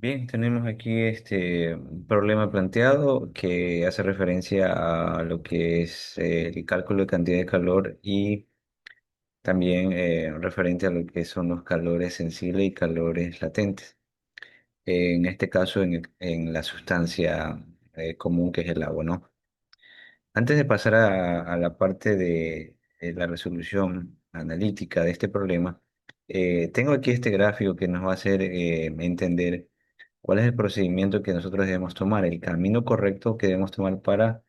Bien, tenemos aquí un problema planteado que hace referencia a lo que es el cálculo de cantidad de calor y también referente a lo que son los calores sensibles y calores latentes. En este caso, en la sustancia común que es el agua, ¿no? Antes de pasar a la parte de la resolución analítica de este problema, tengo aquí este gráfico que nos va a hacer entender cuál es el procedimiento que nosotros debemos tomar, el camino correcto que debemos tomar para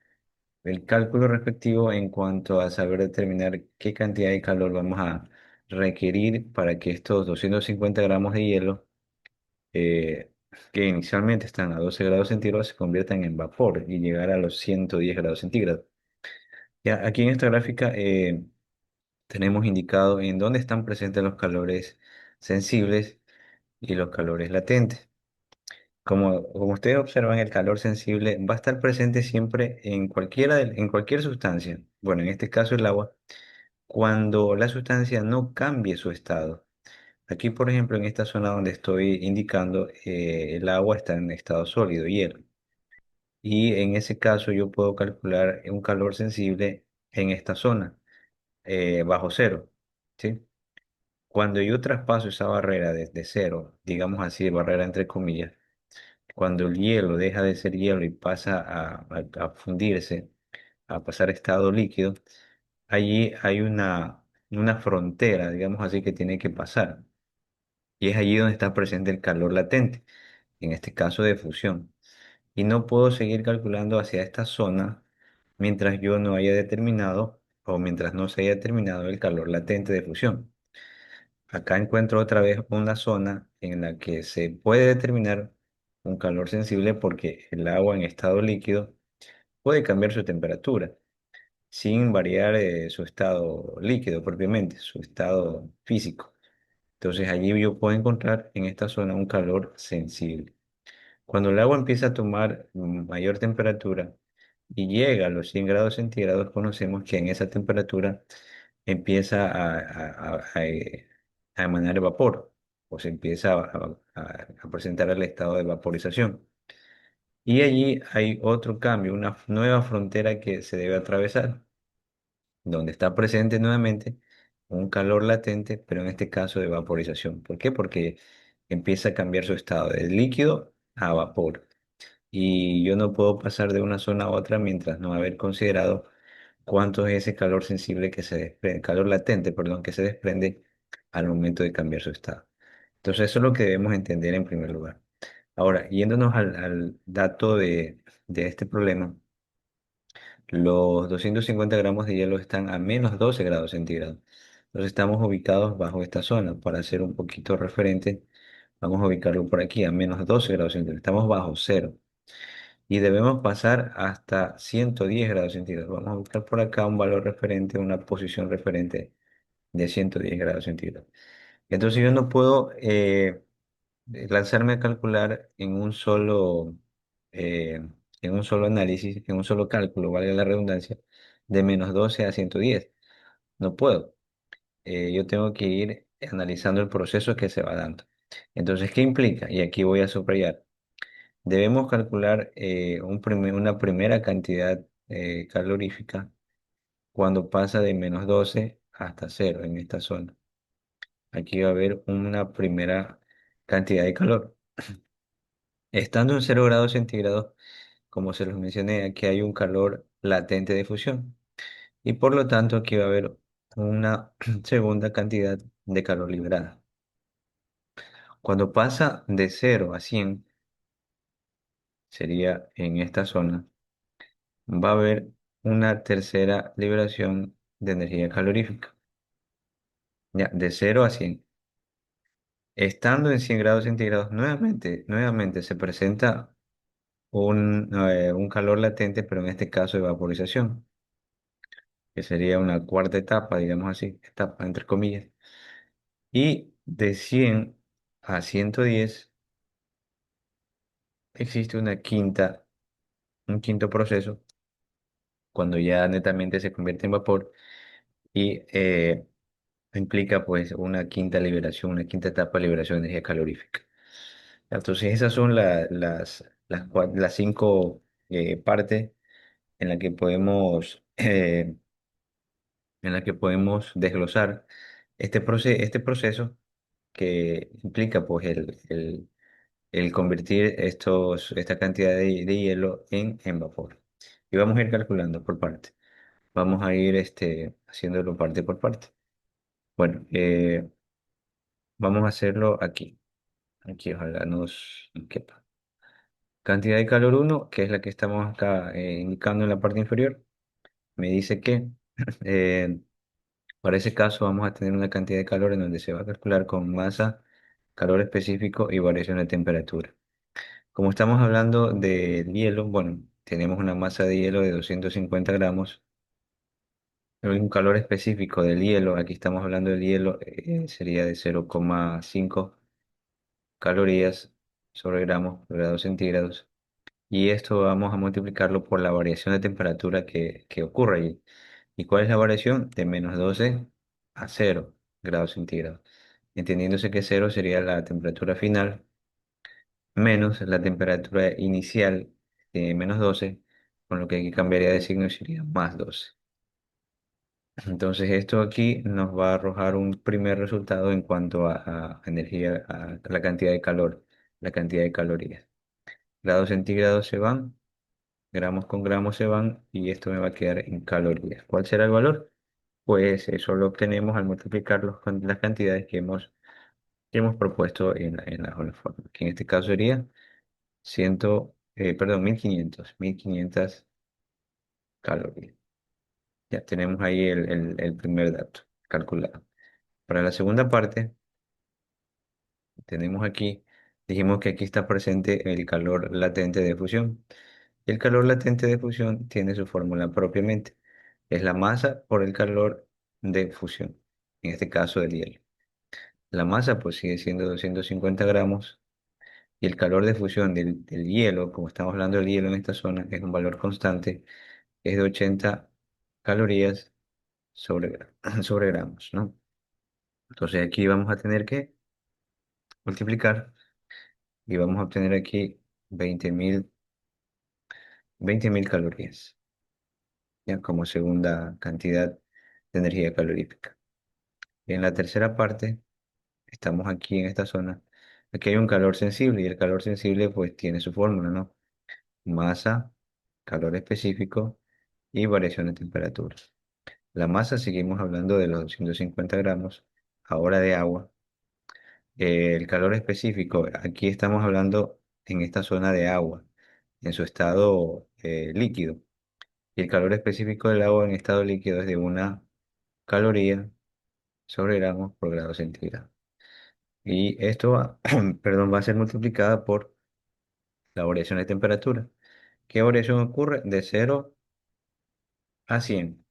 el cálculo respectivo en cuanto a saber determinar qué cantidad de calor vamos a requerir para que estos 250 gramos de hielo, eh, que inicialmente están a 12 grados centígrados, se conviertan en vapor y llegar a los 110 grados centígrados. Ya, aquí en esta gráfica tenemos indicado en dónde están presentes los calores sensibles y los calores latentes. Como ustedes observan, el calor sensible va a estar presente siempre en cualquier sustancia. Bueno, en este caso el agua, cuando la sustancia no cambie su estado. Aquí, por ejemplo, en esta zona donde estoy indicando, el agua está en estado sólido, hielo. Y en ese caso yo puedo calcular un calor sensible en esta zona bajo cero, ¿sí? Cuando yo traspaso esa barrera desde cero, digamos así, barrera entre comillas, cuando el hielo deja de ser hielo y pasa a fundirse, a pasar a estado líquido, allí hay una frontera, digamos así, que tiene que pasar. Y es allí donde está presente el calor latente, en este caso de fusión. Y no puedo seguir calculando hacia esta zona mientras yo no haya determinado o mientras no se haya determinado el calor latente de fusión. Acá encuentro otra vez una zona en la que se puede determinar un calor sensible porque el agua en estado líquido puede cambiar su temperatura sin variar su estado líquido propiamente, su estado físico. Entonces allí yo puedo encontrar en esta zona un calor sensible. Cuando el agua empieza a tomar mayor temperatura y llega a los 100 grados centígrados, conocemos que en esa temperatura empieza a emanar vapor o se empieza a presentar el estado de vaporización. Y allí hay otro cambio, una nueva frontera que se debe atravesar, donde está presente nuevamente un calor latente, pero en este caso de vaporización. ¿Por qué? Porque empieza a cambiar su estado de líquido a vapor y yo no puedo pasar de una zona a otra mientras no haber considerado cuánto es ese calor sensible que se desprende, calor latente, perdón, que se desprende al momento de cambiar su estado. Entonces, eso es lo que debemos entender en primer lugar. Ahora, yéndonos al dato de este problema, los 250 gramos de hielo están a menos 12 grados centígrados. Entonces, estamos ubicados bajo esta zona. Para ser un poquito referente, vamos a ubicarlo por aquí, a menos 12 grados centígrados. Estamos bajo cero y debemos pasar hasta 110 grados centígrados. Vamos a buscar por acá un valor referente, una posición referente de 110 grados centígrados. Entonces yo no puedo lanzarme a calcular eh, en un solo análisis, en un solo cálculo, valga la redundancia, de menos 12 a 110. No puedo. Yo tengo que ir analizando el proceso que se va dando. Entonces, ¿qué implica? Y aquí voy a subrayar. Debemos calcular una primera cantidad calorífica cuando pasa de menos 12 hasta cero en esta zona. Aquí va a haber una primera cantidad de calor. Estando en 0 grados centígrados, como se los mencioné, aquí hay un calor latente de fusión. Y por lo tanto, aquí va a haber una segunda cantidad de calor liberada. Cuando pasa de 0 a 100, sería en esta zona va a haber una tercera liberación de energía calorífica, ya, de 0 a 100. Estando en 100 grados centígrados, nuevamente se presenta un calor latente, pero en este caso de vaporización, que sería una cuarta etapa, digamos así, etapa entre comillas. Y de 100 a 110 existe un quinto proceso, cuando ya netamente se convierte en vapor y implica pues una quinta liberación, una quinta etapa de liberación de energía calorífica. Entonces esas son las cinco partes en las que podemos, en las que podemos desglosar este proceso que implica pues el convertir esta cantidad de hielo en vapor. Y vamos a ir calculando por parte. Vamos a ir haciéndolo parte por parte. Bueno, vamos a hacerlo aquí. Aquí ojalá nos quepa. Cantidad de calor uno, que es la que estamos acá indicando en la parte inferior, me dice que eh, para ese caso vamos a tener una cantidad de calor en donde se va a calcular con masa, calor específico y variación de temperatura. Como estamos hablando del hielo, bueno, tenemos una masa de hielo de 250 gramos, un calor específico del hielo, aquí estamos hablando del hielo, sería de 0,5 calorías sobre gramos, grados centígrados. Y esto vamos a multiplicarlo por la variación de temperatura que ocurre allí. ¿Y cuál es la variación? De -12 a 0 grados centígrados. Entendiéndose que cero sería la temperatura final menos la temperatura inicial de -12, con lo que aquí cambiaría de signo y sería +12. Entonces esto aquí nos va a arrojar un primer resultado en cuanto a energía, a la cantidad de calor, la cantidad de calorías. Grados centígrados se van, gramos con gramos se van y esto me va a quedar en calorías. ¿Cuál será el valor? Pues eso lo obtenemos al multiplicarlos con las cantidades que hemos propuesto en la fórmula, que en este caso sería 1500 calorías. Ya tenemos ahí el primer dato calculado. Para la segunda parte, tenemos aquí, dijimos que aquí está presente el calor latente de fusión. El calor latente de fusión tiene su fórmula propiamente. Es la masa por el calor de fusión, en este caso del hielo. La masa pues sigue siendo 250 gramos y el calor de fusión del hielo, como estamos hablando del hielo en esta zona, es un valor constante, es de 80 calorías sobre gramos, ¿no? Entonces aquí vamos a tener que multiplicar y vamos a obtener aquí 20.000 calorías, ya como segunda cantidad de energía calorífica. En la tercera parte, estamos aquí en esta zona, aquí hay un calor sensible y el calor sensible pues tiene su fórmula, ¿no? Masa, calor específico y variación de temperatura. La masa, seguimos hablando de los 250 gramos, ahora de agua. El calor específico, aquí estamos hablando en esta zona de agua, en su estado líquido. Y el calor específico del agua en estado líquido es de 1 caloría sobre gramos por grado centígrado. Y esto va, perdón, va a ser multiplicada por la variación de temperatura. ¿Qué variación ocurre? De 0 a 100,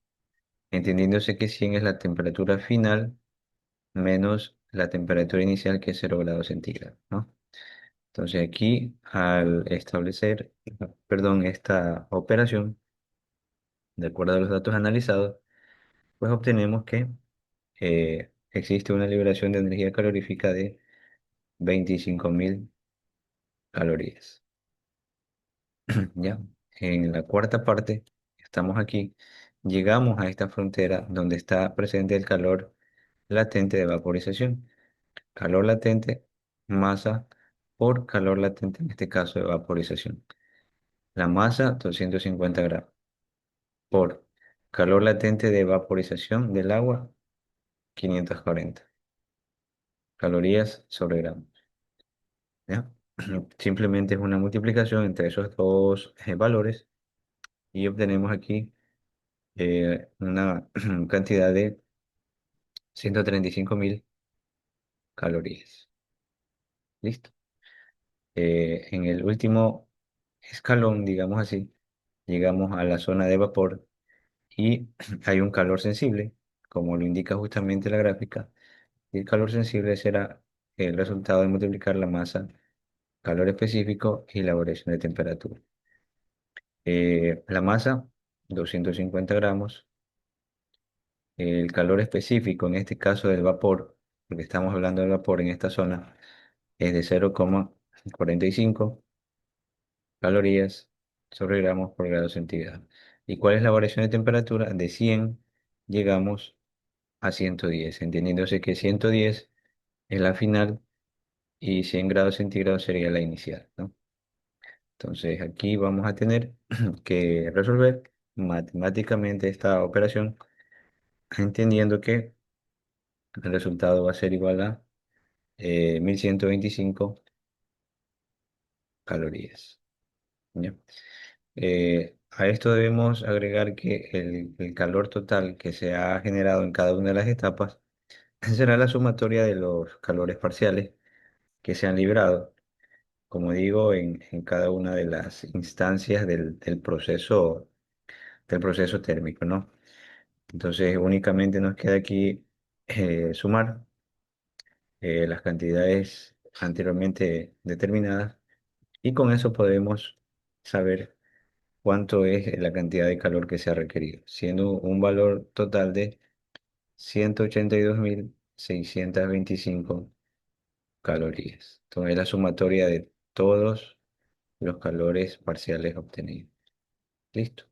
entendiéndose que 100 es la temperatura final menos la temperatura inicial que es 0 grados centígrados, ¿no? Entonces aquí al establecer, perdón, esta operación, de acuerdo a los datos analizados, pues obtenemos que existe una liberación de energía calorífica de 25.000 calorías. Ya, en la cuarta parte, estamos aquí, llegamos a esta frontera donde está presente el calor latente de vaporización. Calor latente, masa por calor latente, en este caso de vaporización. La masa, 250 gramos, por calor latente de vaporización del agua, 540 calorías sobre gramos. ¿Ya? Simplemente es una multiplicación entre esos dos valores y obtenemos aquí una cantidad de 135.000 calorías. ¿Listo? En el último escalón, digamos así, llegamos a la zona de vapor y hay un calor sensible, como lo indica justamente la gráfica, y el calor sensible será el resultado de multiplicar la masa, calor específico y la variación de temperatura. La masa, 250 gramos, el calor específico, en este caso del vapor, porque estamos hablando del vapor en esta zona, es de 45 calorías sobre gramos por grado centígrado. ¿Y cuál es la variación de temperatura? De 100 llegamos a 110, entendiéndose que 110 es la final y 100 grados centígrados sería la inicial, ¿no? Entonces aquí vamos a tener que resolver matemáticamente esta operación, entendiendo que el resultado va a ser igual a 1125 calorías. ¿Ya? A esto debemos agregar que el calor total que se ha generado en cada una de las etapas será la sumatoria de los calores parciales que se han librado, como digo, en cada una de las instancias del proceso térmico, ¿no? Entonces únicamente nos queda aquí sumar las cantidades anteriormente determinadas y con eso podemos saber cuánto es la cantidad de calor que se ha requerido, siendo un valor total de 182.625 calorías. Entonces es la sumatoria de todos los calores parciales obtenidos. Listo.